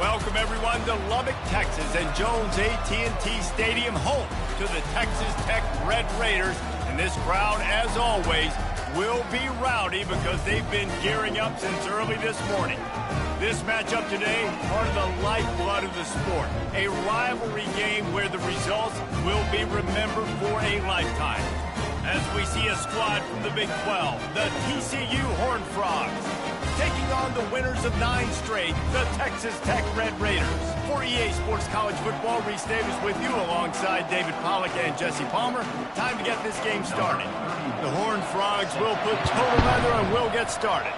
Welcome everyone to Lubbock, Texas, and Jones AT&T Stadium, home to the Texas Tech Red Raiders. And this crowd, as always, will be rowdy because they've been gearing up since early this morning. This matchup today, part of the lifeblood of the sport. A rivalry game where the results will be remembered for a lifetime. As we see a squad from the Big 12, the TCU Horned Frogs, taking on the winners of 9 straight, the Texas Tech Red Raiders. For EA Sports College Football, Reese Davis with you alongside David Pollack and Jesse Palmer. Time to get this game started. The Horned Frogs will put total leather and will get started.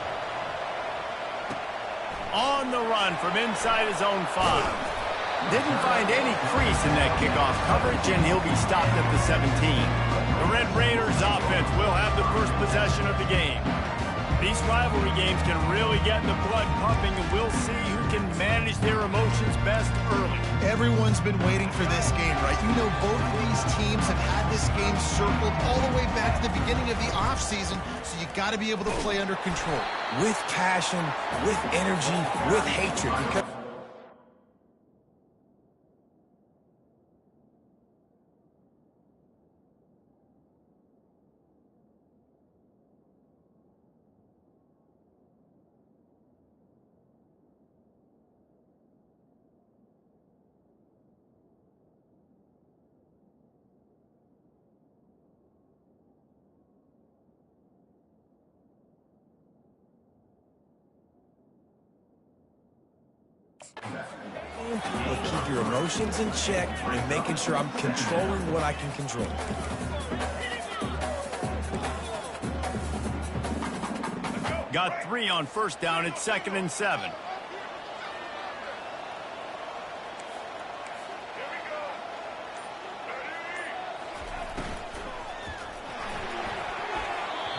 On the run from inside his own 5. Didn't find any crease in that kickoff coverage, and he'll be stopped at the 17. The Red Raiders offense will have the first possession of the game. These rivalry games can really get the blood pumping, and we'll see who can manage their emotions best early. Everyone's been waiting for this game, right? You know, both of these teams have had this game circled all the way back to the beginning of the offseason, so you got to be able to play under control. With passion, with energy, with hatred. Because but keep your emotions in check and making sure I'm controlling what I can control. Got 3 on first down. It's 2nd and 7.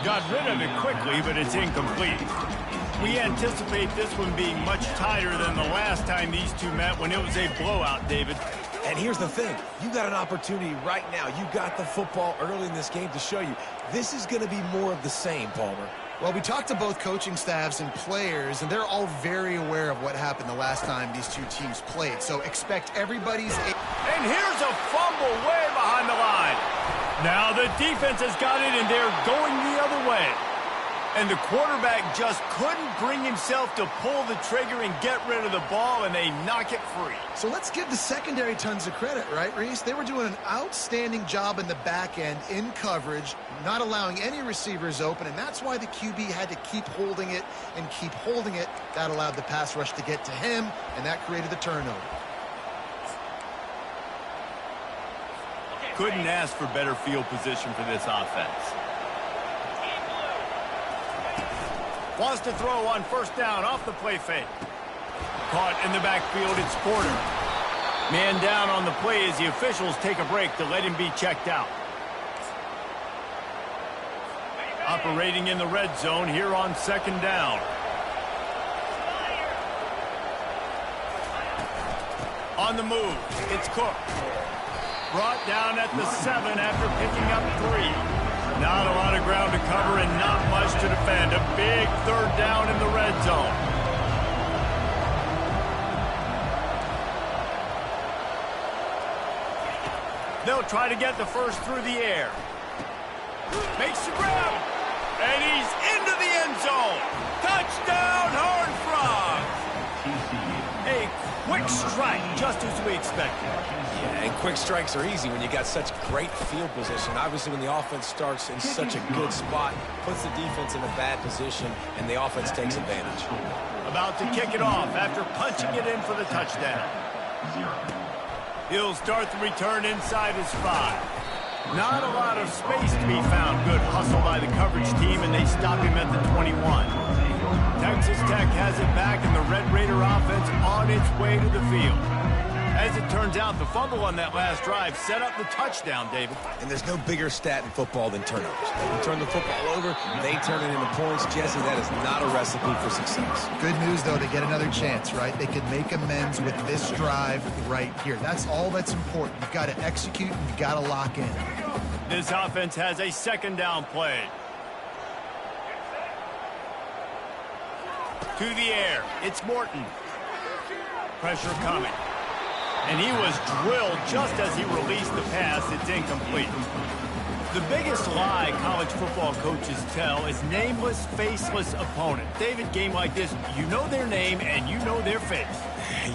Got rid of it quickly, but it's incomplete. We anticipate this one being much tighter than the last time these two met when it was a blowout, David. And here's the thing. You got an opportunity right now. You got the football early in this game to show you. This is going to be more of the same, Palmer. Well, we talked to both coaching staffs and players, and they're all very aware of what happened the last time these two teams played. So expect everybody's... And here's a fumble way behind the line. Now the defense has got it, and they're going the other way. And the quarterback just couldn't bring himself to pull the trigger and get rid of the ball, and they knock it free. So let's give the secondary tons of credit, right, Reese? They were doing an outstanding job in the back end, in coverage, not allowing any receivers open, and that's why the QB had to keep holding it and keep holding it. That allowed the pass rush to get to him, and that created the turnover. Couldn't ask for better field position for this offense. Wants to throw on first down off the play fake. Caught in the backfield, it's Porter. Man down on the play as the officials take a break to let him be checked out. Operating in the red zone here on 2nd down. On the move, it's Cook. Brought down at the 7 after picking up 3. Not a lot of ground to cover and not much to defend. A big 3rd down in the red zone. They'll try to get the first through the air. Makes the grab. And he's into the end zone. Touchdown, Horned Frogs. A quick strike, just as we expected. Yeah, and quick strikes are easy when you got such great field position. Obviously, when the offense starts in such a good spot, puts the defense in a bad position, and the offense takes advantage. About to kick it off after punching it in for the touchdown. He'll start the return inside his 5. Not a lot of space to be found. Good hustle by the coverage team, and they stop him at the 21. Texas Tech has it back, and the Red Raider offense on its way to the field. As it turns out, the fumble on that last drive set up the touchdown, David. And there's no bigger stat in football than turnovers. You turn the football over, they turn it into points. Jesse, that is not a recipe for success. Good news, though, they get another chance, right? They can make amends with this drive right here. That's all that's important. You've got to execute, and you've got to lock in. This offense has a 2nd down play. To the air. It's Morton. Pressure coming. And he was drilled just as he released the pass. It's incomplete. The biggest lie college football coaches tell is nameless, faceless opponent. David, game like this, you know their name and you know their face.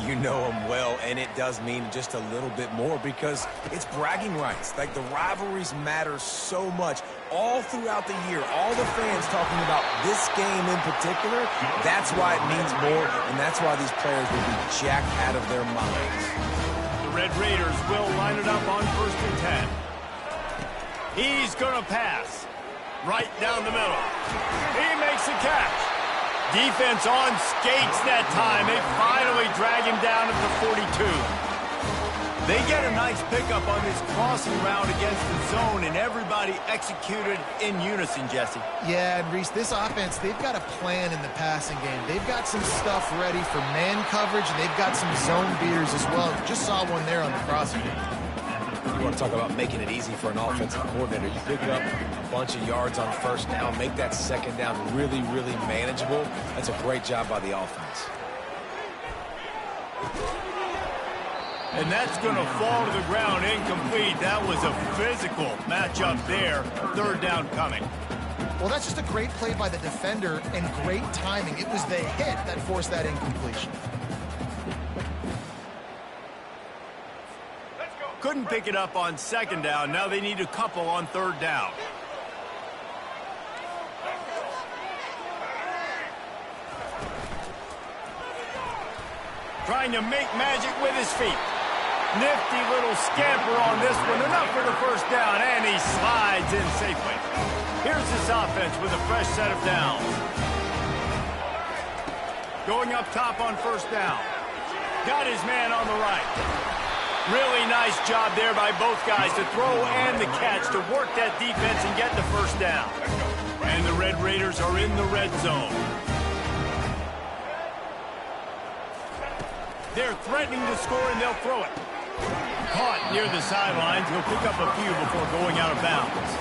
You know them well, and it does mean just a little bit more because it's bragging rights. Like, the rivalries matter so much all throughout the year. All the fans talking about this game in particular, that's why it means more, and that's why these players will be jacked out of their minds. The Red Raiders will line it up on 1st and 10. He's going to pass. Right down the middle. He makes the catch. Defense on skates that time. They finally drag him down at the 42. They get a nice pickup on this crossing route against the zone, and everybody executed in unison, Jesse. Yeah, and Reese, this offense, they've got a plan in the passing game. They've got some stuff ready for man coverage, and they've got some zone beaters as well. Just saw one there on the crossing. You want to talk about making it easy for an offensive coordinator. You pick up a bunch of yards on 1st down, make that 2nd down really, really manageable. That's a great job by the offense. And that's going to fall to the ground incomplete. That was a physical matchup there. 3rd down coming. Well, that's just a great play by the defender and great timing. It was the hit that forced that incompletion. Couldn't pick it up on 2nd down. Now they need a couple on 3rd down. Trying to make magic with his feet. Nifty little scamper on this one. Enough for the 1st down, and he slides in safely. Here's this offense with a fresh set of downs. Going up top on 1st down. Got his man on the right. Really nice job there by both guys to throw and the catch to work that defense and get the 1st down. And the Red Raiders are in the red zone. They're threatening to score, and they'll throw it. Caught near the sidelines. He'll pick up a few before going out of bounds.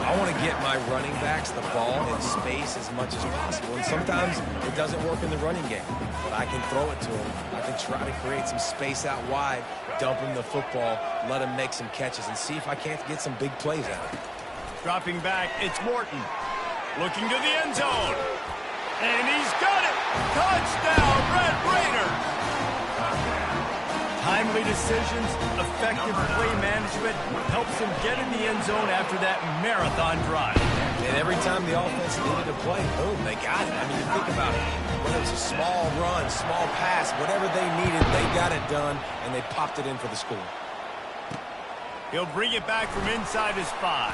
I want to get my running backs the ball in space as much as possible. And sometimes it doesn't work in the running game. But I can throw it to them. I can try to create some space out wide, dump him the football, let him make some catches, and see if I can't get some big plays out of it. Dropping back, it's Morton. Looking to the end zone. And he's got it! Touchdown, Red Raiders! Timely decisions, effective play management helps him get in the end zone after that marathon drive. And every time the offense needed a play, boom, they got it. I mean, you think about it. Whether it's a small run, small pass, whatever they needed, they got it done, and they popped it in for the score. He'll bring it back from inside his 5.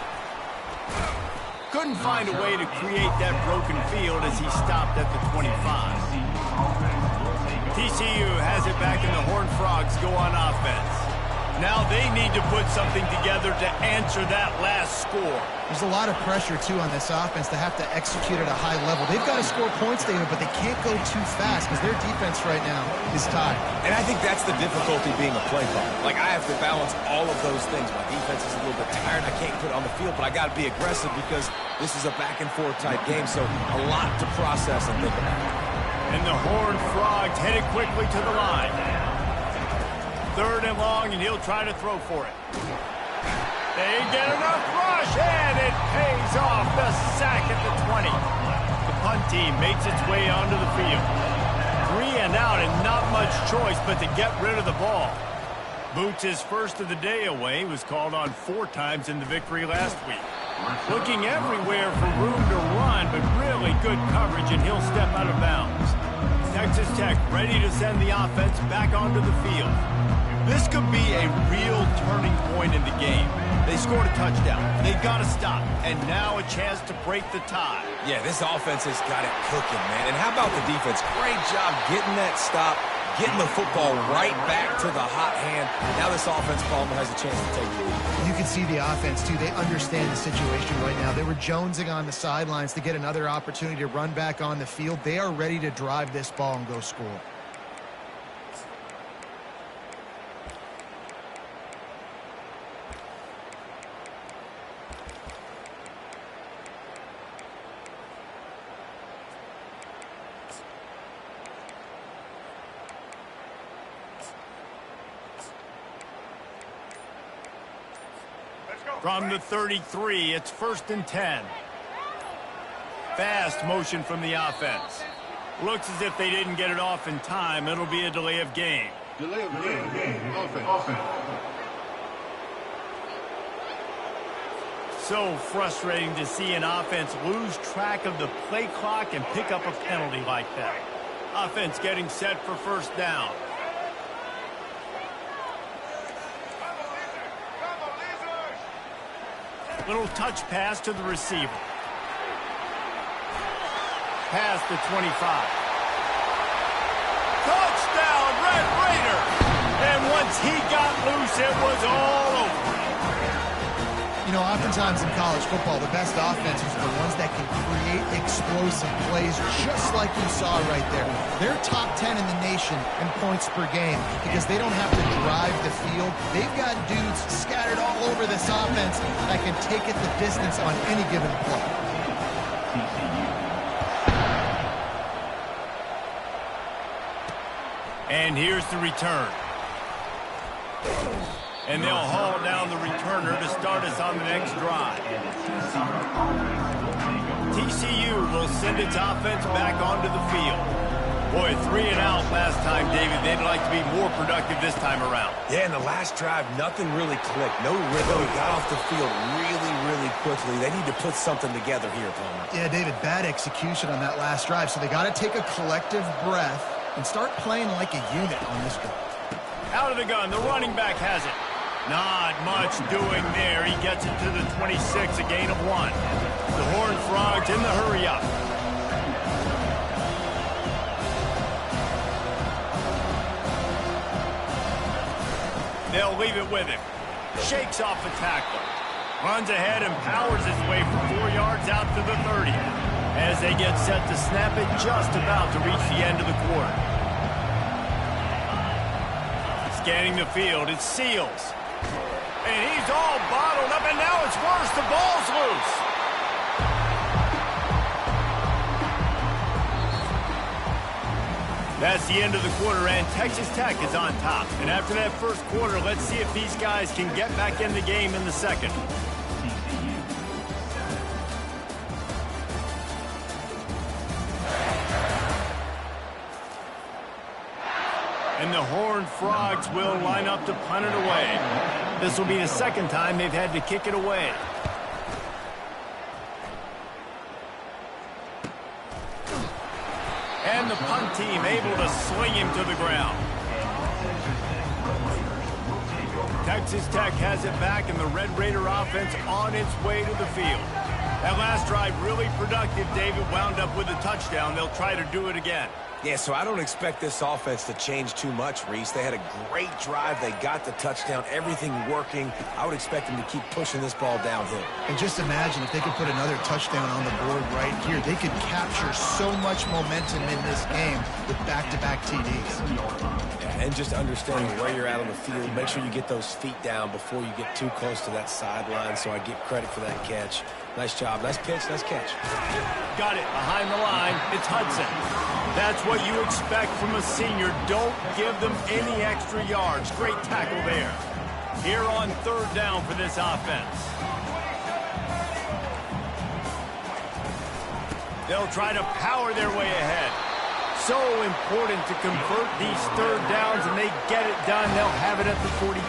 Couldn't find a way to create that broken field as he stopped at the 25. TCU has it back, and the Horned Frogs go on offense. Now they need to put something together to answer that last score. There's a lot of pressure, too, on this offense to have to execute at a high level. They've got to score points, David, but they can't go too fast because their defense right now is tied. And I think that's the difficulty being a play caller. Like, I have to balance all of those things. My defense is a little bit tired. I can't put it on the field, but I got to be aggressive because this is a back-and-forth type game, so a lot to process and think about. And the Horned Frogs headed quickly to the line. 3rd and long, and he'll try to throw for it. They get enough rush, and it pays off. The sack at the 20. The punt team makes its way onto the field. 3 and out, and not much choice but to get rid of the ball. Boots' first of the day away was called on 4 times in the victory last week. Looking everywhere for room to run, but really good coverage, and he'll step out of bounds. Texas Tech ready to send the offense back onto the field. This could be a real turning point in the game. They scored a touchdown. They got to stop, and now a chance to break the tie. Yeah, this offense has got it cooking, man. And how about the defense? Great job getting that stop, getting the football right back to the hot hand. Now this offense, Palmer, has a chance to take the lead. You can see the offense, too. They understand the situation right now. They were jonesing on the sidelines to get another opportunity to run back on the field. They are ready to drive this ball and go score. From the 33, it's 1st and 10. Fast motion from the offense. Looks as if they didn't get it off in time. It'll be a delay of game. Delay of game. Offense. So frustrating to see an offense lose track of the play clock and pick up a penalty like that. Offense getting set for 1st down. Little touch pass to the receiver. Past the 25. Touchdown, Red Raider! And once he got loose, it was all over. You know, oftentimes in college football, the best offenses are the ones that can create explosive plays, just like you saw right there. They're top 10 in the nation in points per game because they don't have to drive the field. They've got dudes scattered all over this offense that can take it the distance on any given play. And here's the return. And they'll haul down the returner to start us on the next drive. TCU will send its offense back onto the field. Boy, 3 and out last time, David. They'd like to be more productive this time around. Yeah, in the last drive, nothing really clicked. No rhythm. Got off the field really quickly. They need to put something together here, Palmer. Yeah, David, bad execution on that last drive. So they got to take a collective breath and start playing like a unit on this one. Out of the gun, the running back has it. Not much doing there. He gets it to the 26, a gain of 1. The Horned Frogs in the hurry-up. They'll leave it with him. Shakes off the tackler. Runs ahead and powers his way for 4 yards out to the 30. As they get set to snap it, just about to reach the end of the quarter. Scanning the field, it's Seals. And he's all bottled up, and now it's worse. The ball's loose. That's the end of the quarter, and Texas Tech is on top. And after that first quarter, let's see if these guys can get back in the game in the second. And the Horned Frogs will line up to punt it away. This will be the second time they've had to kick it away. And the punt team able to sling him to the ground. Texas Tech has it back, and the Red Raider offense on its way to the field. That last drive really productive. David wound up with a touchdown. They'll try to do it again. Yeah, so I don't expect this offense to change too much, Reese. They had a great drive. They got the touchdown, everything working. I would expect them to keep pushing this ball downhill. And just imagine if they could put another touchdown on the board right here. They could capture so much momentum in this game with back-to-back TDs. Yeah, and just understanding where you're at on the field. Make sure you get those feet down before you get too close to that sideline, so I get credit for that catch. Nice job. Nice pitch. Nice catch. Got it behind the line. It's Hudson. That's what you expect from a senior. Don't give them any extra yards. Great tackle there. Here on 3rd down for this offense. They'll try to power their way ahead. So important to convert these 3rd downs, and they get it done. They'll have it at the 42.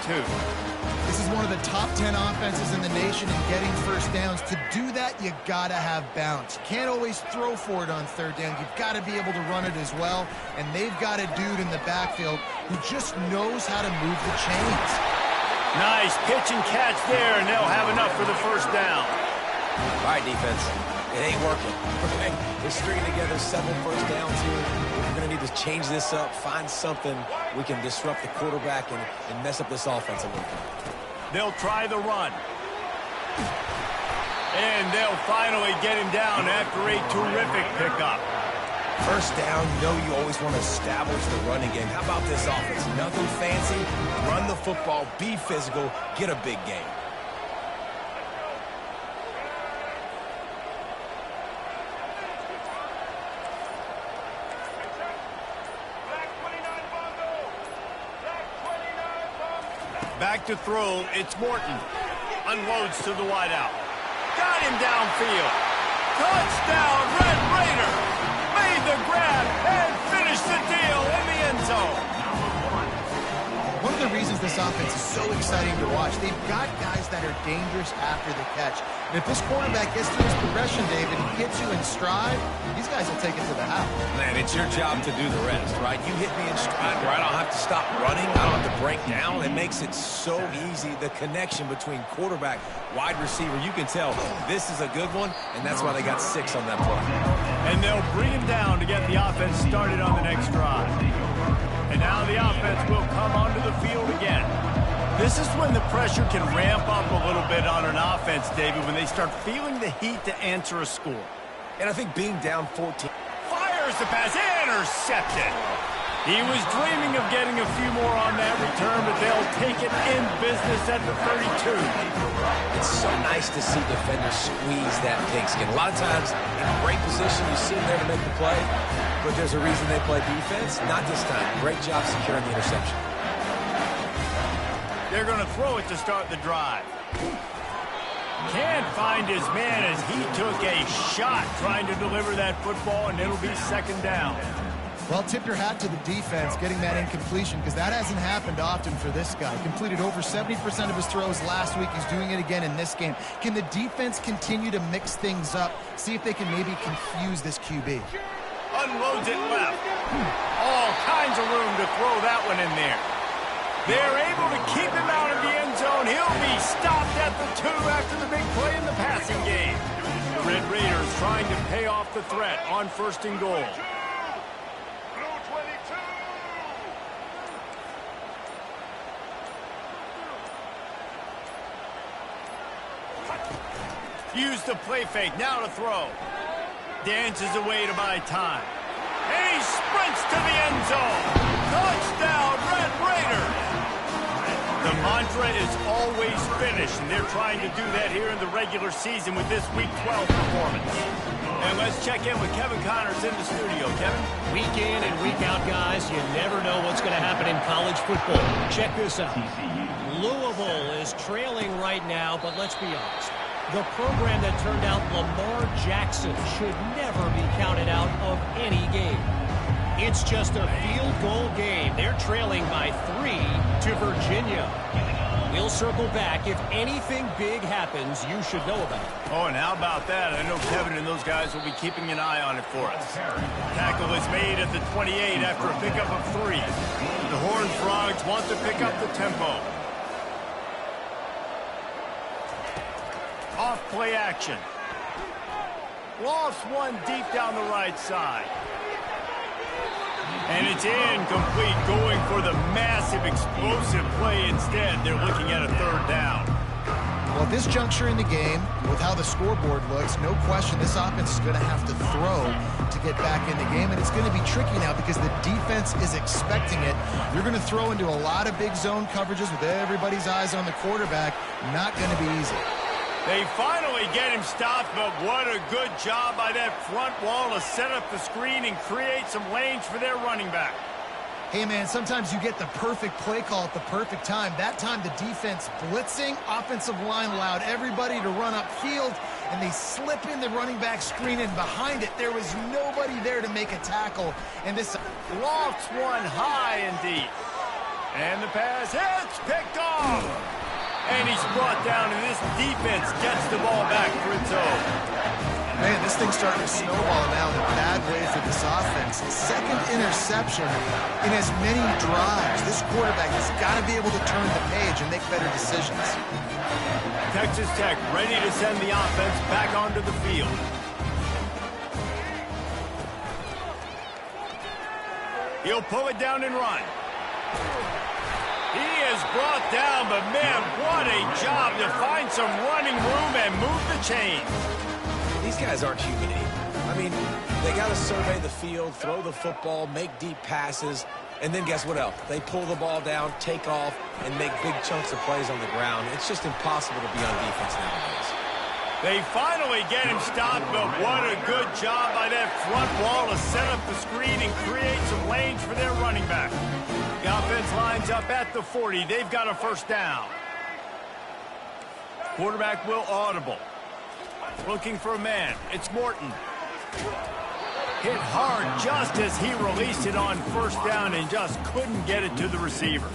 This is one of the top 10 offenses in the nation in getting 1st downs. To do that, you gotta have balance. You can't always throw for it on 3rd down. You've got to be able to run it as well. And they've got a dude in the backfield who just knows how to move the chains. Nice pitch and catch there, and they'll have enough for the 1st down. All right, defense. It ain't working. They're stringing together 7 1st downs here. We're going to need to change this up, find something we can disrupt the quarterback and mess up this offense a little bit. They'll try the run. And they'll finally get him down after a terrific pickup. 1st down, you know you always want to establish the running game. How about this offense? Nothing fancy. Run the football, be physical, get a big game. Back to throw, it's Morton. Unloads to the wideout. Got him downfield. Touchdown, Red Raider. Made the grab and finished the deal in the end zone. One of the reasons this offense is so exciting to watch, they've got guys that are dangerous after the catch. And if this quarterback gets to his progression, David, and gets you in stride, these guys will take it to the house. Man, it's your job to do the rest, right? You hit me in stride where I don't have to stop running. I don't have to break down. It makes it so easy. The connection between quarterback, wide receiver, you can tell this is a good one, and that's why they got 6 on that play. And they'll bring him down to get the offense started on the next drive. And now the offense will come onto the field again. This is when the pressure can ramp up a little bit on an offense, David, when they start feeling the heat to answer a score. And I think being down 14. Fires the pass, intercepted. He was dreaming of getting a few more on that return, but they'll take it in business at the 32. It's so nice to see defenders squeeze that pigskin. A lot of times, in a great position, you see them there to make the play, but there's a reason they play defense. Not this time. Great job securing the interception. They're going to throw it to start the drive. Can't find his man as he took a shot trying to deliver that football, and it'll be second down. Well, tip your hat to the defense getting that incompletion, because that hasn't happened often for this guy. Completed over 70% of his throws last week. He's doing it again in this game. Can the defense continue to mix things up? See if they can maybe confuse this QB. Unloads it left. All kinds of room to throw that one in there. They're able to keep him out of the end zone. He'll be stopped at the 2 after the big play in the passing game. The Red Raiders trying to pay off the threat on 1st and goal. Use the play fake, now to throw. Dances away to buy time. And he sprints to the end zone. Touchdown, Red Raiders! The mantra is always finish, and they're trying to do that here in the regular season with this Week 12 performance. And let's check in with Kevin Connors in the studio. Kevin? Week in and week out, guys, you never know what's going to happen in college football. Check this out. Louisville is trailing right now, but let's be honest. The program that turned out Lamar Jackson should never be counted out of any game. It's just a field goal game. They're trailing by 3 to Virginia. We'll circle back. If anything big happens, you should know about it. Oh, and how about that? I know Kevin and those guys will be keeping an eye on it for us. Tackle is made at the 28 after a pickup of 3. The Horned Frogs want to pick up the tempo. Off play action. Lost one deep down the right side. And it's incomplete, going for the massive explosive play instead. They're looking at a 3rd down. Well, at this juncture in the game, with how the scoreboard looks, no question this offense is going to have to throw to get back in the game, and it's going to be tricky now because the defense is expecting it. You're going to throw into a lot of big zone coverages with everybody's eyes on the quarterback. Not going to be easy. They finally get him stopped, but what a good job by that front wall to set up the screen and create some lanes for their running back. Hey, man, sometimes you get the perfect play call at the perfect time. That time, the defense blitzing, offensive line allowed everybody to run upfield, and they slip in the running back screen, and behind it, there was nobody there to make a tackle. And this lofts one high and deep. And the pass hits, picked off. And he's brought down, and this defense gets the ball back for its own. Man, this thing's starting to snowball now in a bad way for this offense. 2nd interception in as many drives. This quarterback has got to be able to turn the page and make better decisions. Texas Tech ready to send the offense back onto the field. He'll pull it down and run. He is brought down, but man, what a job to find some running room and move the chains. These guys aren't human anymore. I mean, they got to survey the field, throw the football, make deep passes, and then guess what else? They pull the ball down, take off, and make big chunks of plays on the ground. It's just impossible to be on defense nowadays. They finally get him stopped, but what a good job by that front wall to set up the screen and create some lanes for their running back. The offense lines up at the 40. They've got a 1st down. Quarterback will audible. Looking for a man. It's Morton. Hit hard just as he released it on first down and just couldn't get it to the receiver.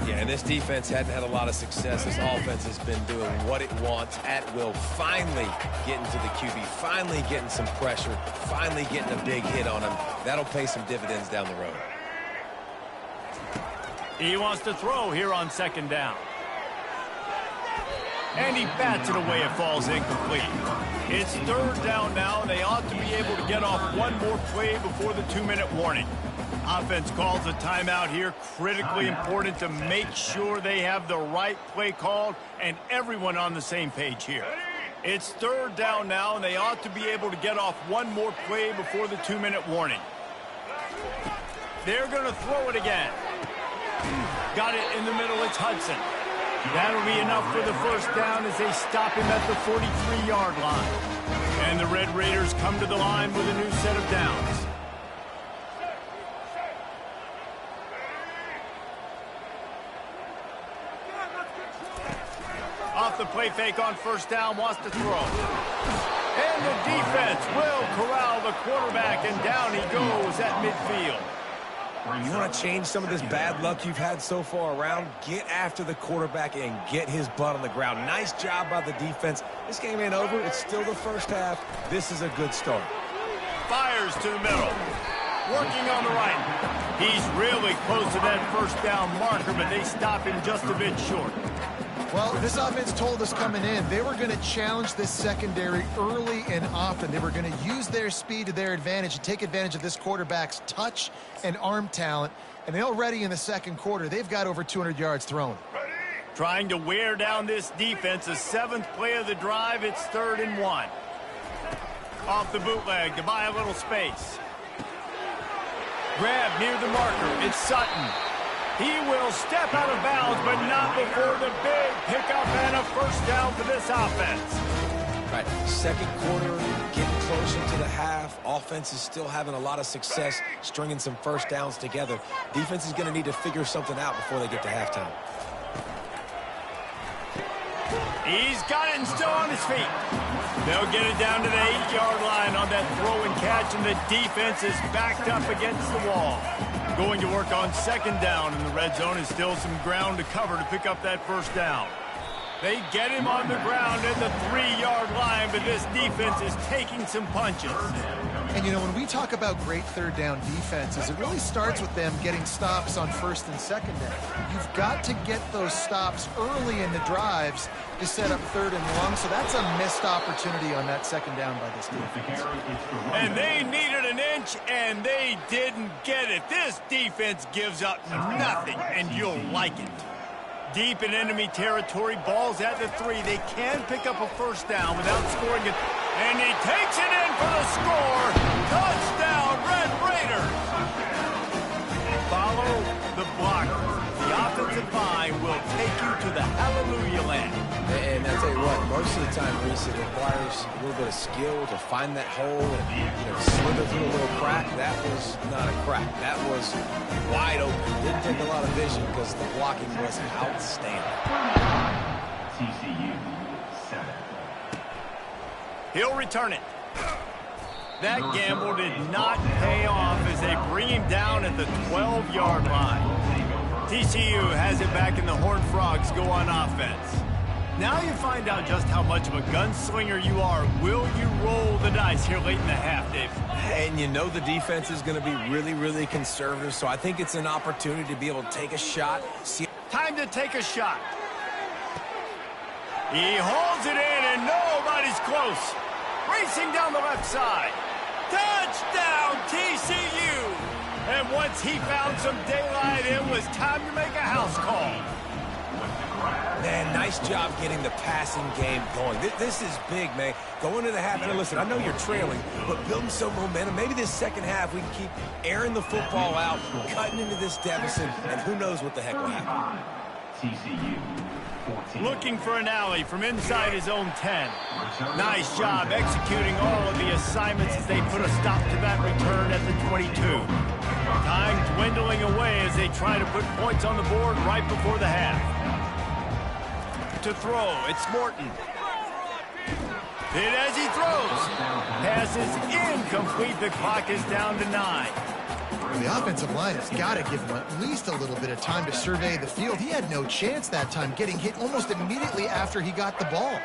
Yeah, and this defense hadn't had a lot of success. This offense has been doing what it wants at will. Finally getting to the QB, finally getting some pressure, finally getting a big hit on him. That'll pay some dividends down the road. He wants to throw here on second down. And he bats it away. It falls incomplete. It's third down now, and they ought to be able to get off one more play before the 2-minute warning. Offense calls a timeout here. Critically important to make sure they have the right play called and everyone on the same page here. It's third down now, and they ought to be able to get off one more play before the 2-minute warning. They're going to throw it again. Got it in the middle. It's Hudson. That'll be enough for the first down as they stop him at the 43-yard line. And the Red Raiders come to the line with a new set of downs. Off the play fake on first down, wants to throw. And the defense will corral the quarterback, and down he goes at midfield. You want to change some of this bad luck you've had so far around? Get after the quarterback and get his butt on the ground. Nice job by the defense. This game ain't over. It's still the first half. This is a good start. Fires to the middle. Working on the right. He's really close to that first down marker, but they stop him just a bit short. Well, this offense told us coming in they were going to challenge this secondary early and often. They were going to use their speed to their advantage and take advantage of this quarterback's touch and arm talent. And already in the second quarter, they've got over 200 yards thrown. Trying to wear down this defense. The 7th play of the drive. It's 3rd and 1. Off the bootleg to buy a little space. Grab near the marker. It's Sutton. He will step out of bounds, but not before the big pickup and a first down for this offense. Right, second quarter, getting closer to the half. Offense is still having a lot of success stringing some first downs together. Defense is going to need to figure something out before they get to halftime. He's got it and still on his feet. They'll get it down to the 8-yard line on that throw and catch, and the defense is backed up against the wall. Going to work on second down, and the red zone is still some ground to cover to pick up that first down. They get him on the ground at the 3-yard line, but this defense is taking some punches. And, you know, when we talk about great third down defenses, it really starts with them getting stops on first and second down. You've got to get those stops early in the drives to set up 3rd and long, so that's a missed opportunity on that second down by this defense. And they needed an inch, and they didn't get it. This defense gives up nothing, and you'll like it. Deep in enemy territory, ball's at the 3. They can pick up a first down without scoring it. And he takes it in for the score. Touchdown, Red Raiders. Follow the blocker. The offensive line will take you to the hallelujah land. And I'll tell you what, most of the time, Reese, it requires a little bit of skill to find that hole and slither through a little crack. That was not a crack. That was wide open. Didn't take a lot of vision because the blocking was outstanding. TCU 7. He'll return it. That gamble did not pay off as they bring him down at the 12-yard line. TCU has it back, and the Horned Frogs go on offense. Now you find out just how much of a gunslinger you are. Will you roll the dice here late in the half, Dave? And you know the defense is going to be really, really conservative, so I think it's an opportunity to be able to take a shot. Time to take a shot. He holds it in, and nobody's close. Racing down the left side. Touchdown, TCU! And once he found some daylight, it was time to make a house call. Man, nice job getting the passing game going. This is big, man. Going to the half. And listen, I know you're trailing, but building some momentum. Maybe this second half we can keep airing the football out, cutting into this deficit, and who knows what the heck will happen. TCU 14. Looking for an alley from inside his own 10. Nice job executing all of the assignments as they put a stop to that return at the 22. Time dwindling away as they try to put points on the board right before the half. To throw, it's Morton. Hit as he throws. Pass is incomplete. The clock is down to 9. The offensive line has got to give him at least a little bit of time to survey the field. He had no chance that time, getting hit almost immediately after he got the ball.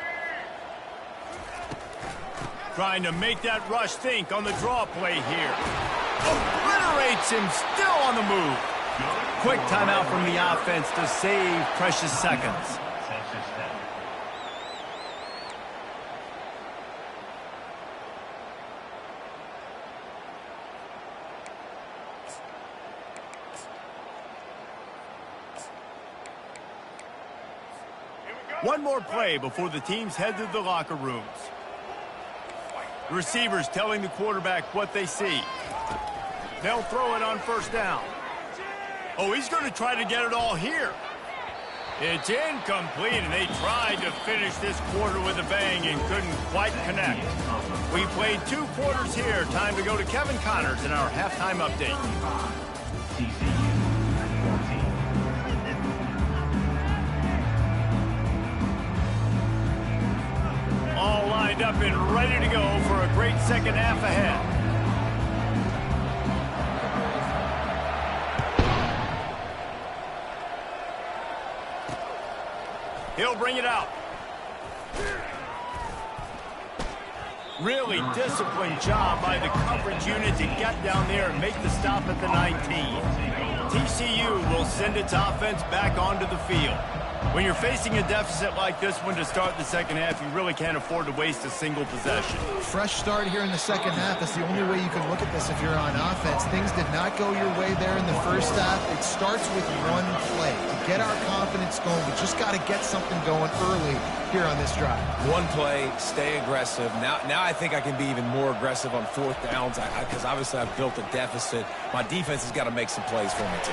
Trying to make that rush think on the draw play here. Obliterates him, still on the move. Quick timeout from the offense to save precious seconds. One more play before the teams head to the locker rooms. The receivers telling the quarterback what they see. They'll throw it on first down. Oh, he's going to try to get it all here. It's incomplete, and they tried to finish this quarter with a bang and couldn't quite connect. We played 2 quarters here. Time to go to Kevin Connors in our halftime update. All lined up and ready to go for a great second half ahead. He'll bring it out. Really disciplined job by the coverage unit to get down there and make the stop at the 19. TCU will send its offense back onto the field. When you're facing a deficit like this one to start the second half, you really can't afford to waste a single possession. Fresh start here in the second half. That's the only way you can look at this if you're on offense. Things did not go your way there in the first half. It starts with one play. To get our confidence going, we just got to get something going early here on this drive. One play, stay aggressive. Now I think I can be even more aggressive on fourth downs because obviously I've built a deficit. My defense has got to make some plays for me too.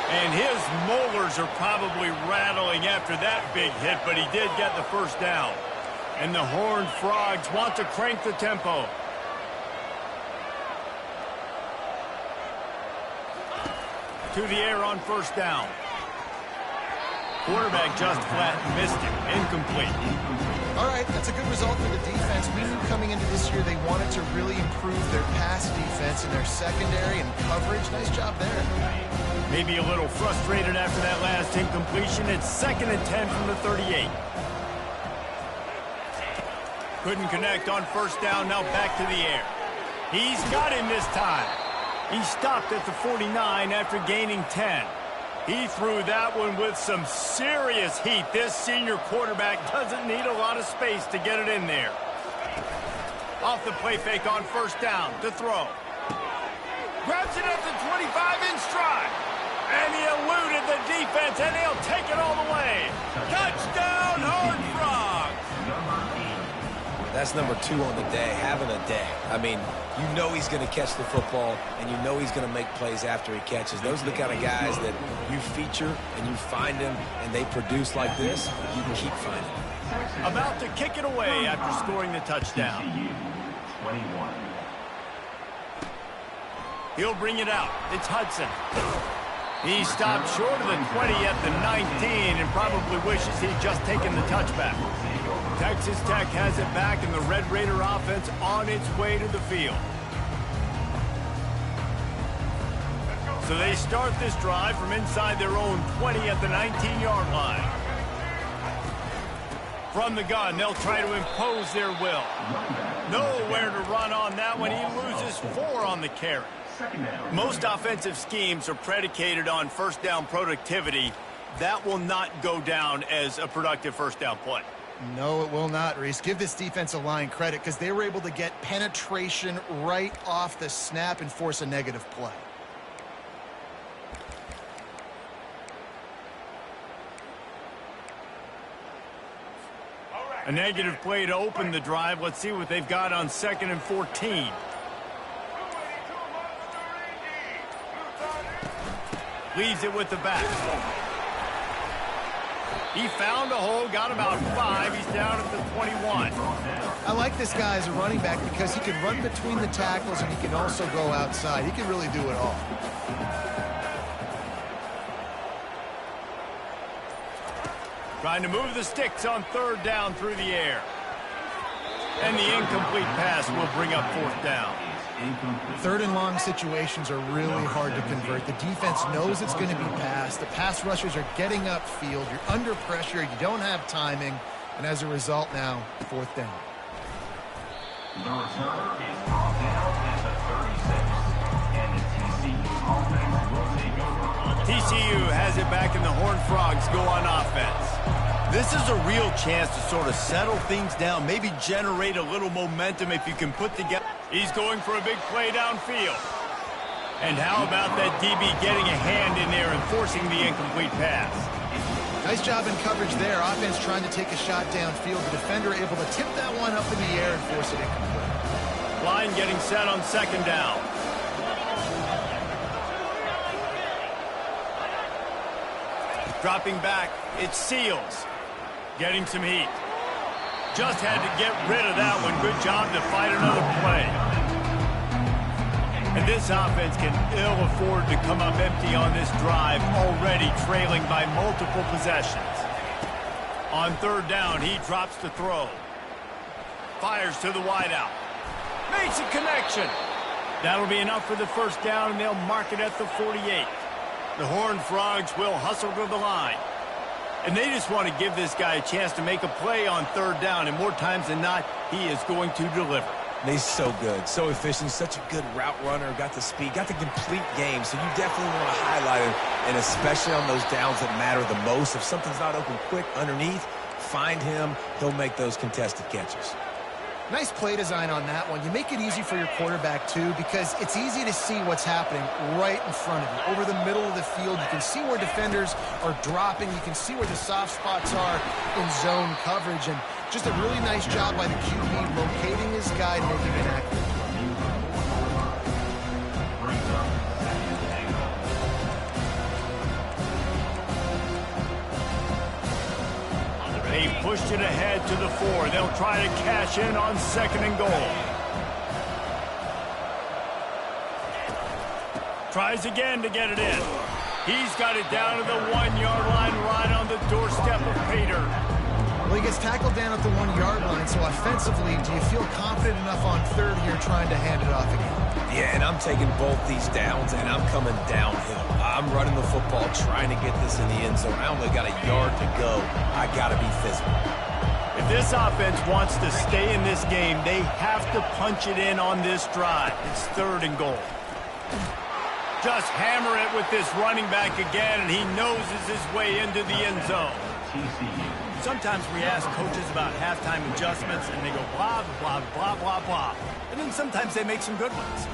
And his molars are probably rattling after that big hit, but he did get the first down. And the Horned Frogs want to crank the tempo. To the air on first down. Quarterback just flat missed it. Incomplete. All right, that's a good result for the defense. We knew coming into this year they wanted to really improve their pass defense in their secondary and coverage. Nice job there. Maybe a little frustrated after that last incompletion. It's 2nd and 10 from the 38. Couldn't connect on first down. Now back to the air. He's got him this time. He stopped at the 49 after gaining 10. He threw that one with some serious heat. This senior quarterback doesn't need a lot of space to get it in there. Off the play fake on first down to throw. Grabs it at the 25 in stride. And he eluded the defense, and he'll take it all the way. Touchdown, Horned Frogs! That's number 2 on the day, having a day. I mean, you know he's going to catch the football, and you know he's going to make plays after he catches. Those are the kind of guys that you feature, and you find them, and they produce like this. You can keep finding them. About to kick it away after scoring the touchdown. 21. He'll bring it out. It's Hudson. He stopped short of the 20 at the 19 and probably wishes he'd just taken the touchback. Texas Tech has it back, and the Red Raider offense on its way to the field. So they start this drive from inside their own 20 at the 19-yard line. From the gun, they'll try to impose their will. Nowhere to run on that one. He loses 4 on the carry. Most offensive schemes are predicated on first down productivity. That will not go down as a productive first down play. No, it will not, Reese. Give this defensive line credit because they were able to get penetration right off the snap and force a negative play. A negative play to open the drive. Let's see what they've got on 2nd and 14. Leaves it with the back. He found a hole, got about 5. He's down at the 21. I like this guy as a running back because he can run between the tackles and he can also go outside. He can really do it all. Trying to move the sticks on third down through the air. And the incomplete pass will bring up fourth down. Third and long situations are really hard to convert. The defense knows it's going to be passed. The pass rushers are getting upfield. You're under pressure. You don't have timing. And as a result now, fourth down. The returner is brought down at the 36. And the TCU offense will take over. TCU has it back, and the Horned Frogs go on offense. This is a real chance to sort of settle things down, maybe generate a little momentum if you can put together. He's going for a big play downfield. And how about that DB getting a hand in there and forcing the incomplete pass? Nice job in coverage there. Offense trying to take a shot downfield. The defender able to tip that one up in the air and force it incomplete. Line getting set on second down. Dropping back, it's Seals. Getting some heat. Just had to get rid of that one. Good job to fight another play. And this offense can ill afford to come up empty on this drive, already trailing by multiple possessions. On third down, he drops to throw. Fires to the wideout. Makes a connection. That'll be enough for the first down, and they'll mark it at the 48. The Horned Frogs will hustle to the line. And they just want to give this guy a chance to make a play on third down, and more times than not, he is going to deliver. He's so good, so efficient, such a good route runner, got the speed, got the complete game, so you definitely want to highlight him, and especially on those downs that matter the most. If something's not open quick underneath, find him. He'll make those contested catches. Nice play design on that one. You make it easy for your quarterback, too, because it's easy to see what's happening right in front of you. Over the middle of the field, you can see where defenders are dropping. You can see where the soft spots are in zone coverage. And just a really nice job by the QB locating his guy and making it accurate. They pushed it ahead to the 4. They'll try to cash in on second and goal. Tries again to get it in. He's got it down to the 1-yard line, right on the doorstep of Pater. Well, he gets tackled down at the 1-yard line, so offensively, do you feel confident enough on third here trying to hand it off again? Yeah, and I'm taking both these downs, and I'm coming downhill. I'm running the football, trying to get this in the end zone. I only got a yard to go. I got to be physical. If this offense wants to stay in this game, they have to punch it in on this drive. It's third and goal. Just hammer it with this running back again, and he noses his way into the end zone. Sometimes we ask coaches about halftime adjustments, and they go blah, blah, blah, blah, blah. And then sometimes they make some good ones.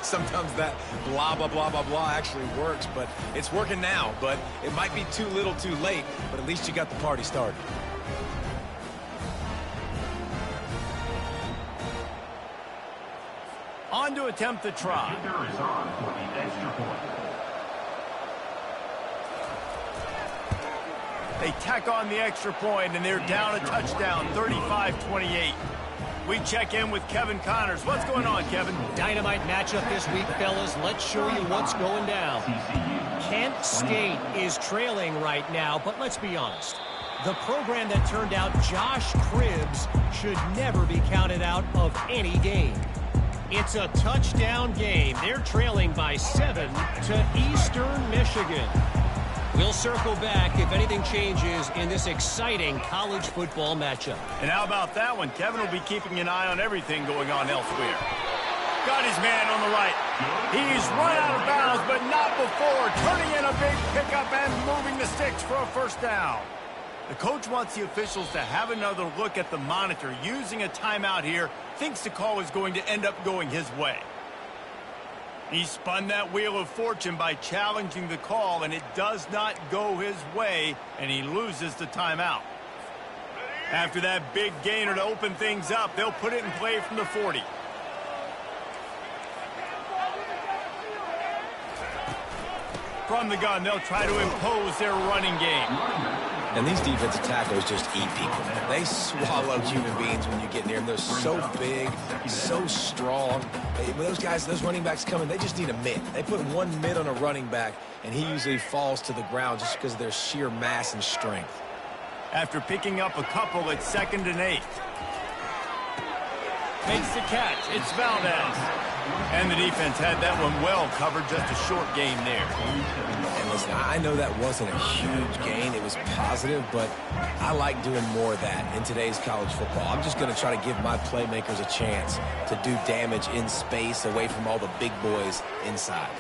Sometimes that blah, blah, blah, blah, blah actually works, but it's working now. But it might be too little too late, but at least you got the party started. On to attempt the try. Kicker is on for the extra point. They tack on the extra point, and they're down a touchdown, 35-28. We check in with Kevin Connors. What's going on, Kevin? Dynamite matchup this week, fellas. Let's show you what's going down. Kent State is trailing right now, but let's be honest. The program that turned out Josh Cribbs should never be counted out of any game. It's a touchdown game. They're trailing by 7 to Eastern Michigan. We'll circle back if anything changes in this exciting college football matchup. And how about that one? Kevin will be keeping an eye on everything going on elsewhere. Got his man on the right. He's run out of bounds, but not before. Turning in a big pickup and moving the sticks for a first down. The coach wants the officials to have another look at the monitor. Using a timeout here, thinks the call is going to end up going his way. He spun that wheel of fortune by challenging the call, and it does not go his way, and he loses the timeout. After that big gainer to open things up, they'll put it in play from the 40. From the gun, they'll try to impose their running game. And these defensive tackles just eat people. They swallow human beings when you get near them. They're so big, so strong. When those guys, those running backs come in, they just need a mitt. They put one mitt on a running back, and he usually falls to the ground just because of their sheer mass and strength. after picking up a couple at 2nd and 8. Makes the catch. It's Valdez. And the defense had that one well covered, just a short gain there. And listen, I know that wasn't a huge gain. It was positive, but I like doing more of that in today's college football. I'm just going to try to give my playmakers a chance to do damage in space away from all the big boys inside.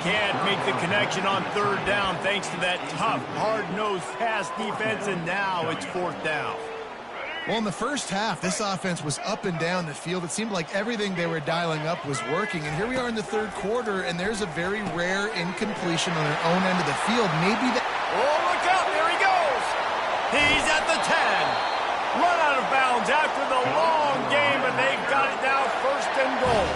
Can't make the connection on 3rd down thanks to that tough, hard-nosed pass defense, and now it's 4th down. Well, in the first half, this offense was up and down the field. It seemed like everything they were dialing up was working. And here we are in the 3rd quarter, and there's a very rare incompletion on their own end of the field. Maybe that... Oh, look out. There he goes. He's at the 10. Run out of bounds after the long game, but they've got it now 1st and goal.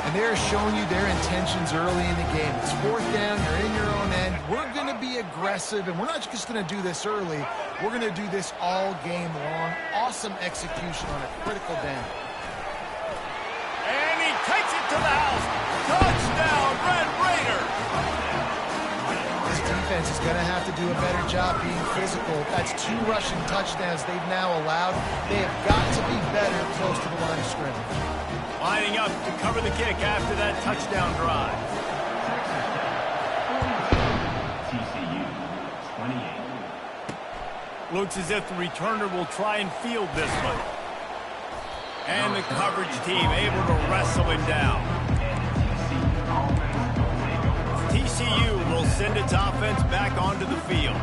And they're showing you their intentions early in the game. It's 4th down. You're in your own end. We're going to be aggressive, and we're not just going to do this early. We're going to do this all game long. Awesome execution on a critical down. And he takes it to the house. Touchdown, Red Raiders. This defense is going to have to do a better job being physical. That's 2 rushing touchdowns they've now allowed. They have got to be better close to the line of scrimmage. Lining up to cover the kick after that touchdown drive. TCU, 28. Looks as if the returner will try and field this one. And the coverage team able to wrestle him down. TCU will send its offense back onto the field.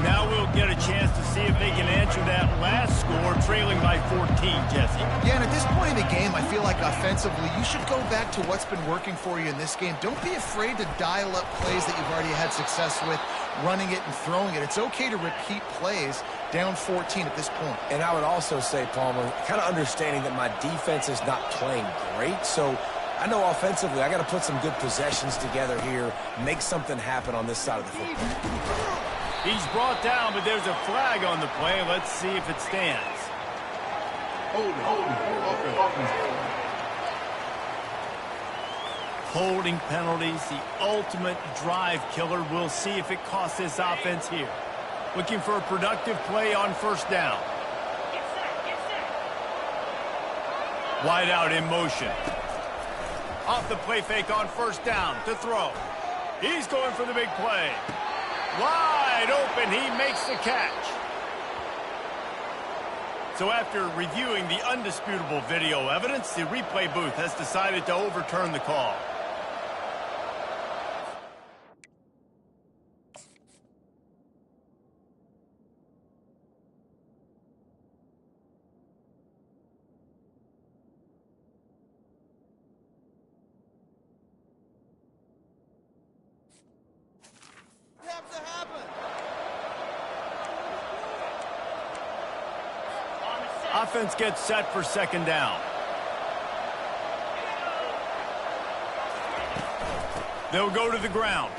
Now we'll get a chance to see if they can answer that last score, trailing by 14, Jesse. Yeah, and at this point in the game, I feel like offensively, you should go back to what's been working for you in this game. Don't be afraid to dial up plays that you've already had success with, running it and throwing it. It's okay to repeat plays down 14 at this point. And I would also say, Palmer, kind of understanding that my defense is not playing great, so I know offensively I got to put some good possessions together here, make something happen on this side of the football. He's brought down, but there's a flag on the play. Let's see if it stands. Holding penalties, the ultimate drive killer. We'll see if it costs this offense here. Looking for a productive play on 1st down. Wide out in motion. Off the play fake on 1st down to throw. He's going for the big play. Wide open, he makes the catch. So after reviewing the undisputable video evidence, the replay booth has decided to overturn the call. Offense gets set for 2nd down. They'll go to the ground.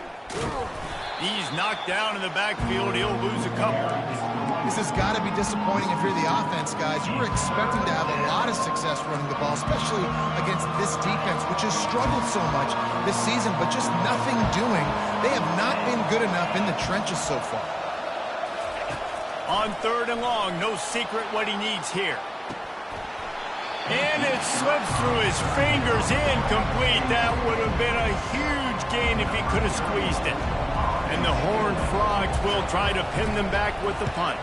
He's knocked down in the backfield. He'll lose a couple. This has got to be disappointing if you're the offense, guys. You were expecting to have a lot of success running the ball, especially against this defense, which has struggled so much this season, but just nothing doing. They have not been good enough in the trenches so far. On 3rd and long, no secret what he needs here. And it slips through his fingers, incomplete. That would have been a huge gain if he could have squeezed it. And the Horned Frogs will try to pin them back with the punt.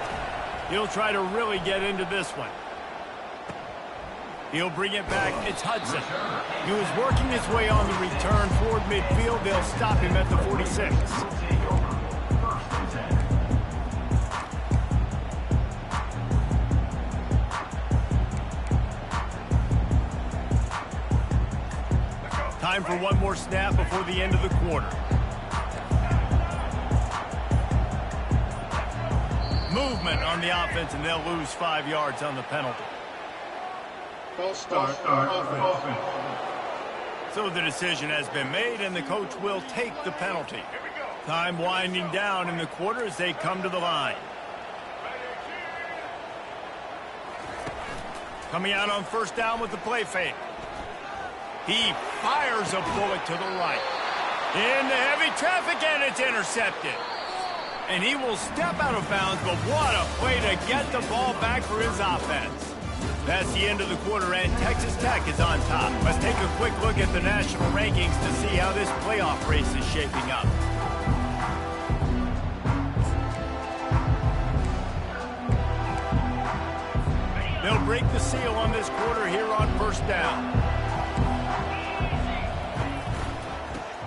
He'll try to really get into this one. He'll bring it back. It's Hudson. He was working his way on the return toward midfield. They'll stop him at the 46. Time for one more snap before the end of the quarter. Movement on the offense, and they'll lose 5 yards on the penalty. False start offense. So the decision has been made, and the coach will take the penalty. Time winding down in the quarter as they come to the line. Coming out on 1st down with the play fake. He fires a bullet to the right. Into heavy traffic, and it's intercepted. And he will step out of bounds, but what a play to get the ball back for his offense. That's the end of the quarter, and Texas Tech is on top. Let's take a quick look at the national rankings to see how this playoff race is shaping up. They'll break the seal on this quarter here on first down.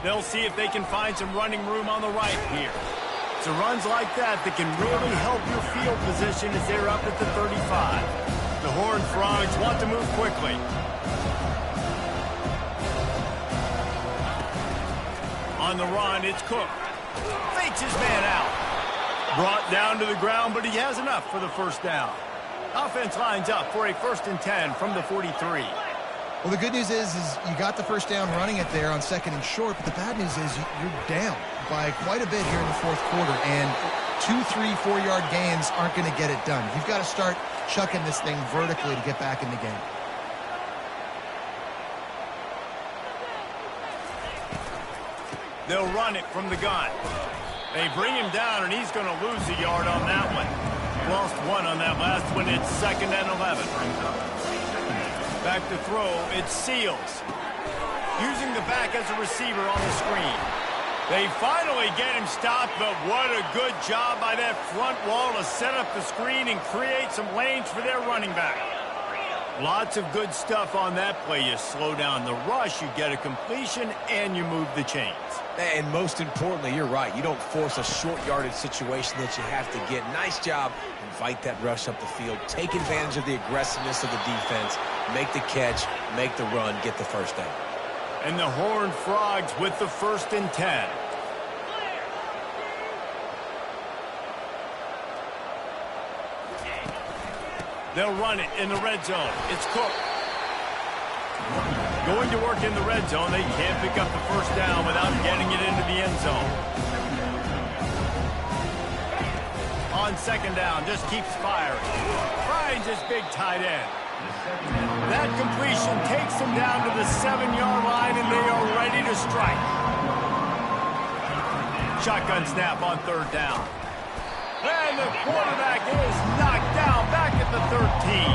They'll see if they can find some running room on the right here. It's runs like that that can really help your field position as they're up at the 35. The Horned Frogs want to move quickly. On the run, it's Cook. Fakes his man out. Brought down to the ground, but he has enough for the first down. Offense lines up for a 1st and 10 from the 43. Well, the good news is you got the first down running it there on 2nd and short, but the bad news is you're down by quite a bit here in the 4th quarter, and 2, 3, 4-yard gains aren't going to get it done. You've got to start chucking this thing vertically to get back in the game. They'll run it from the gun. They bring him down, and he's going to lose a yard on that one. Lost 1 on that last one. It's 2nd and 11. Back to throw, it's Seals. Using the back as a receiver on the screen. They finally get him stopped, but what a good job by that front wall to set up the screen and create some lanes for their running back. Lots of good stuff on that play. You slow down the rush, you get a completion, and you move the chains. And most importantly, you're right. You don't force a short yardage situation that you have to get. Nice job. Invite that rush up the field. Take advantage of the aggressiveness of the defense. Make the catch, make the run, get the first down. And the Horned Frogs with the 1st and 10. They'll run it in the red zone. It's Cook. Going to work in the red zone. They can't pick up the first down without getting it into the end zone. On 2nd down, just keeps firing. Finds his big tight end. That completion takes them down to the 7-yard line, and they are ready to strike. Shotgun snap on 3rd down. And the quarterback is knocked down back at the 13.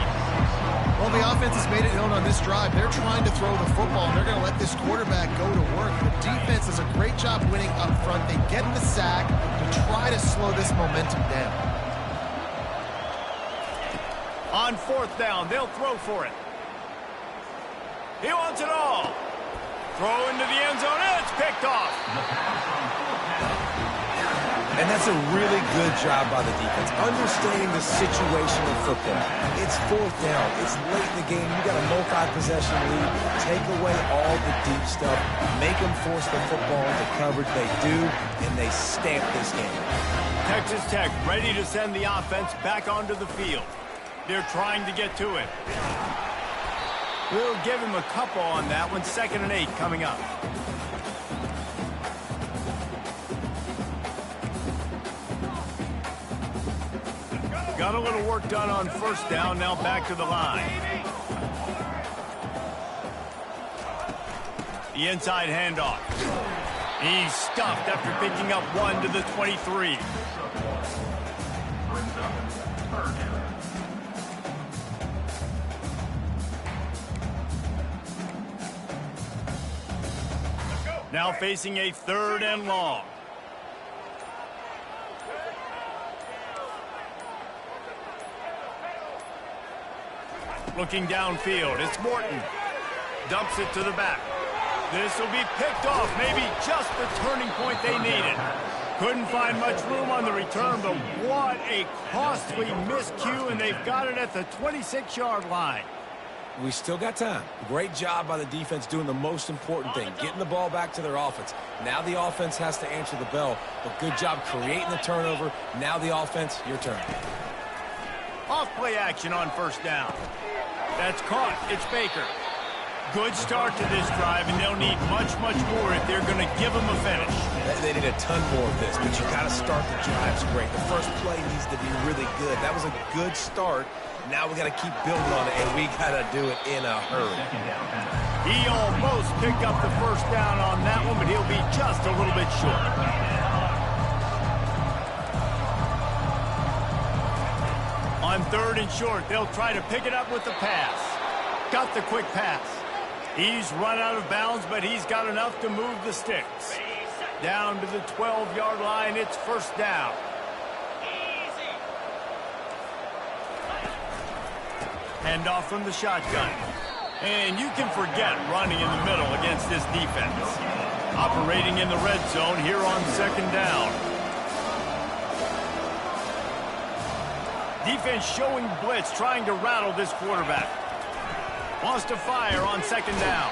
Well, the offense has made it known on this drive. They're trying to throw the football, and they're going to let this quarterback go to work. The defense does a great job winning up front. They get the sack to try to slow this momentum down. On 4th down, they'll throw for it. He wants it all. Throw into the end zone, and it's picked off. And that's a really good job by the defense, understanding the situation of football. It's 4th down. It's late in the game. You got a multi-possession lead. Take away all the deep stuff. Make them force the football into coverage. They do, and they stamp this game. Texas Tech ready to send the offense back onto the field. They're trying to get to it. We'll give him a couple on that one. 2nd and 8 coming up. Got a little work done on 1st down. Now back to the line. The inside handoff. He's stuffed after picking up 1 to the 23. Now facing a 3rd and long. Looking downfield, it's Morton. Dumps it to the back. This will be picked off, maybe just the turning point they needed. Couldn't find much room on the return, but what a costly miscue, and they've got it at the 26-yard line. We still got time. Great job by the defense doing the most important thing, getting the ball back to their offense. Now the offense has to answer the bell, but good job creating the turnover. Now the offense, your turn. Off play action on 1st down. That's caught. It's Baker. Good start to this drive, and they'll need much, much more if they're going to give them a finish. They need a ton more of this, but you got to start the drives great. The first play needs to be really good. That was a good start. Now we got to keep building on it, and we got to do it in a hurry. He almost picked up the first down on that one, but he'll be just a little bit short. 3rd and short, they'll try to pick it up with the pass. Got the quick pass. He's run out of bounds, but he's got enough to move the sticks. Down to the 12-yard line, it's 1st down. Handoff from the shotgun. And you can forget running in the middle against this defense. Operating in the red zone here on 2nd down. Defense showing blitz, trying to rattle this quarterback. Wants to fire on 2nd down.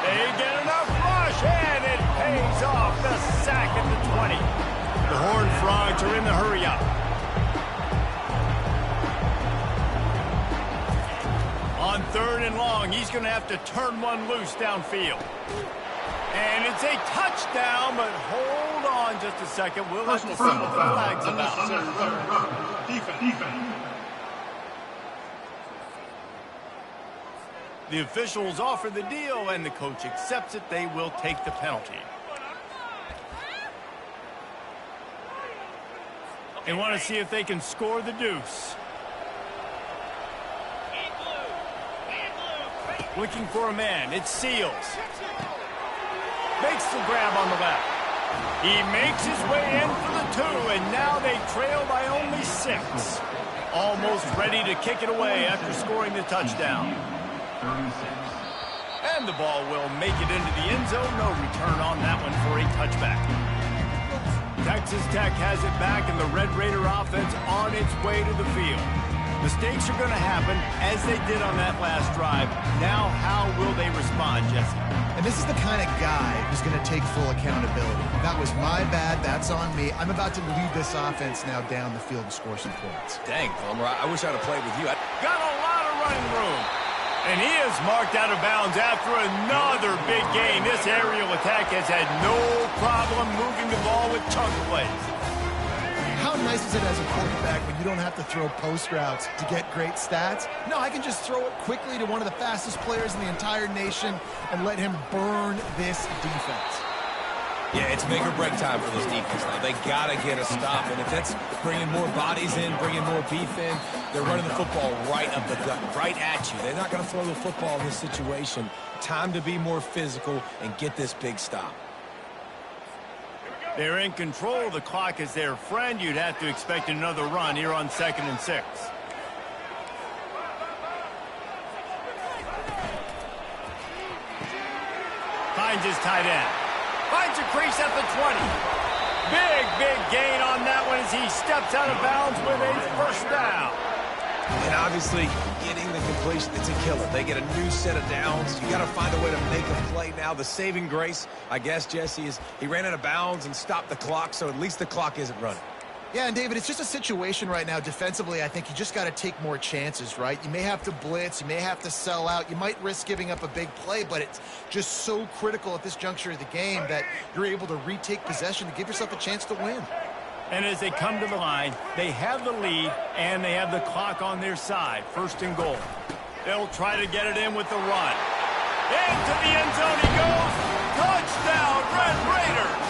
They get enough rush, and it pays off. The sack at the 20. The Horned Frogs are in the hurry-up. On 3rd and long, he's going to have to turn one loose downfield. And it's a touchdown, but hold on just a second. We'll have to see what the flag's about. Defense. The officials offer the deal, and the coach accepts it. They will take the penalty. They want to see if they can score the deuce. Looking for a man. It's Seals. Makes the grab on the left. He makes his way in for the 2, and now they trail by only 6. Almost ready to kick it away after scoring the touchdown. And the ball will make it into the end zone. No return on that one for a touchback. Texas Tech has it back, and the Red Raider offense on its way to the field. Mistakes are going to happen, as they did on that last drive. Now, how will they respond, Jesse? And this is the kind of guy who's going to take full accountability. That was my bad. That's on me. I'm about to lead this offense now down the field and score some points. Dang, Palmer, I wish I'd have played with you. Got a lot of running room. And he is marked out of bounds after another big gain. This aerial attack has had no problem moving the ball with chunk plays. How nice is it as a quarterback when you don't have to throw post routes to get great stats? No, I can just throw it quickly to one of the fastest players in the entire nation and let him burn this defense. Yeah, it's make or break time for this defense now. They got to get a stop, and if that's bringing more bodies in, bringing more beef in, they're running the football right up the gut, right at you. They're not going to throw the football in this situation. Time to be more physical and get this big stop. They're in control. The clock is their friend. You'd have to expect another run here on 2nd and 6. Finds his tight end. Finds a crease at the 20. Big gain on that one as he steps out of bounds with a 1st down. And obviously, getting the completion, it's a killer. They get a new set of downs. You got to find a way to make a play now. The saving grace, I guess, Jesse, is he ran out of bounds and stopped the clock, so at least the clock isn't running. Yeah, and David, it's just a situation right now defensively. I think you just got to take more chances, right? You may have to blitz. You may have to sell out. You might risk giving up a big play, but it's just so critical at this juncture of the game that you're able to retake possession to give yourself a chance to win. And as they come to the line, they have the lead, and they have the clock on their side. 1st and goal. They'll try to get it in with the run. Into the end zone he goes. Touchdown, Red Raiders!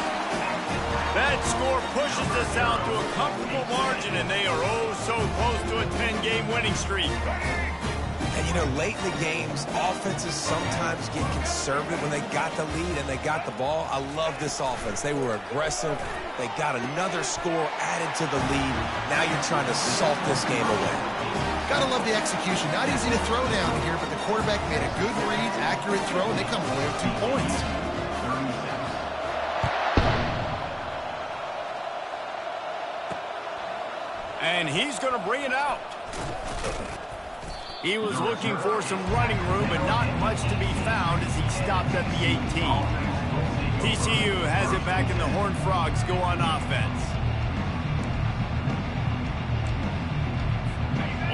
That score pushes us out to a comfortable margin, and they are oh so close to a 10-game winning streak. And, you know, late in the games, offenses sometimes get conservative when they got the lead and they got the ball. I love this offense. They were aggressive. They got another score added to the lead. Now you're trying to salt this game away. Gotta love the execution. Not easy to throw down here, but the quarterback made a good read, accurate throw, and they come away with 2 points. And he's going to bring it out. He was looking for some running room, but not much to be found as he stopped at the 18. TCU has it back, and the Horned Frogs go on offense.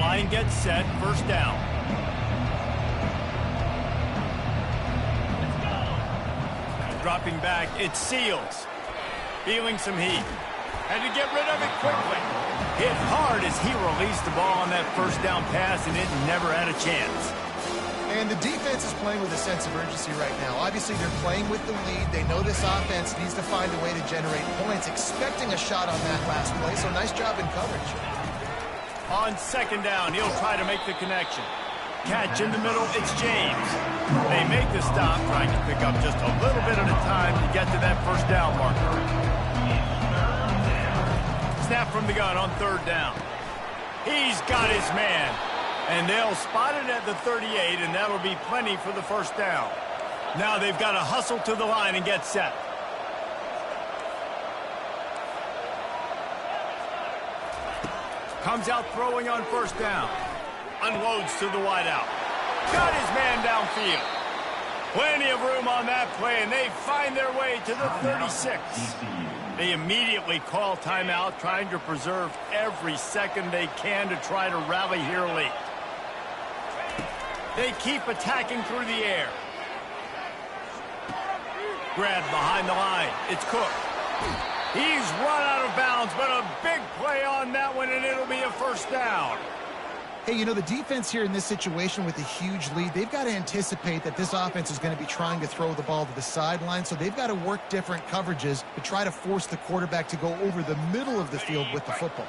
Line gets set, 1st down. Dropping back, it's Seals. Feeling some heat. Had to get rid of it quickly. Hit hard as he released the ball on that 1st down pass, and it never had a chance. And the defense is playing with a sense of urgency right now. Obviously, they're playing with the lead. They know this offense needs to find a way to generate points, expecting a shot on that last play, so nice job in coverage. On second down, he'll try to make the connection. Catch in the middle, it's James. They make the stop, trying to pick up just a little bit at a time to get to that first down marker. Snap from the gun on third down. He's got his man. And they'll spot it at the 38, and that'll be plenty for the first down. Now they've got to hustle to the line and get set. Comes out throwing on first down. Unloads to the wideout. Got his man downfield. Plenty of room on that play, and they find their way to the 36. They immediately call timeout, trying to preserve every second they can to try to rally here late. They keep attacking through the air. Grabbed behind the line. It's Cook. He's run out of bounds, but a big play on that one, and it'll be a first down. Hey, you know, the defense here in this situation with a huge lead, they've got to anticipate that this offense is going to be trying to throw the ball to the sideline, so they've got to work different coverages to try to force the quarterback to go over the middle of the field with the football.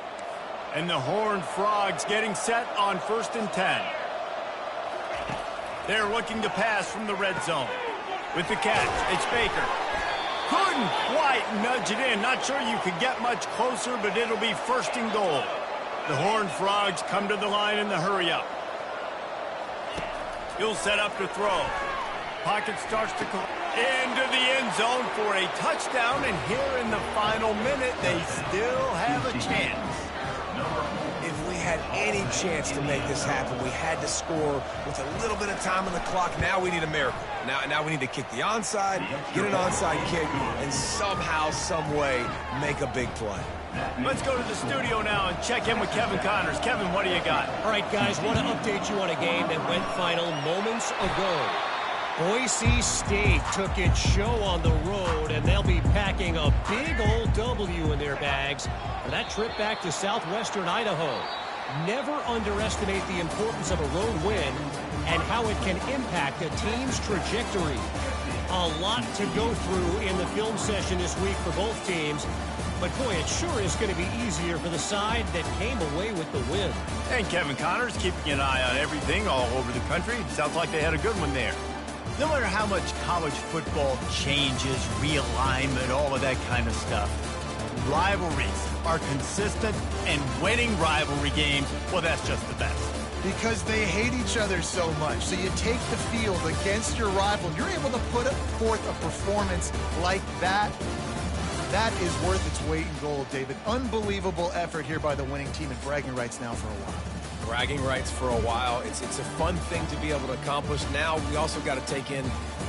And the Horned Frogs getting set on 1st and 10. They're looking to pass from the red zone. With the catch, it's Baker. Couldn't quite nudge it in. Not sure you could get much closer, but it'll be 1st and goal. The Horned Frogs come to the line in the hurry-up. He'll set up to throw. Pocket starts to go into the end zone for a touchdown, and here in the final minute, they still have a chance. If we had any chance to make this happen, we had to score with a little bit of time on the clock. Now we need a miracle. Now we need to kick the onside, get an onside kick, and somehow, some way, make a big play. Let's go to the studio now and check in with Kevin Connors. Kevin, what do you got? All right, guys, want to update you on a game that went final moments ago. Boise State took its show on the road, and they'll be packing a big old W in their bags for that trip back to southwestern Idaho. Never underestimate the importance of a road win and how it can impact a team's trajectory. A lot to go through in the film session this week for both teams. But, boy, it sure is going to be easier for the side that came away with the win. And Kevin Connors keeping an eye on everything all over the country. Sounds like they had a good one there. No matter how much college football changes, realignment, all of that kind of stuff, rivalries are consistent, and winning rivalry games, well, that's just the best. Because they hate each other so much. So you take the field against your rival. You're able to put forth a performance like that. That is worth its weight in gold, David. Unbelievable effort here by the winning team, and bragging rights now for a while. Bragging rights for a while. It's a fun thing to be able to accomplish. Now we also got to take in the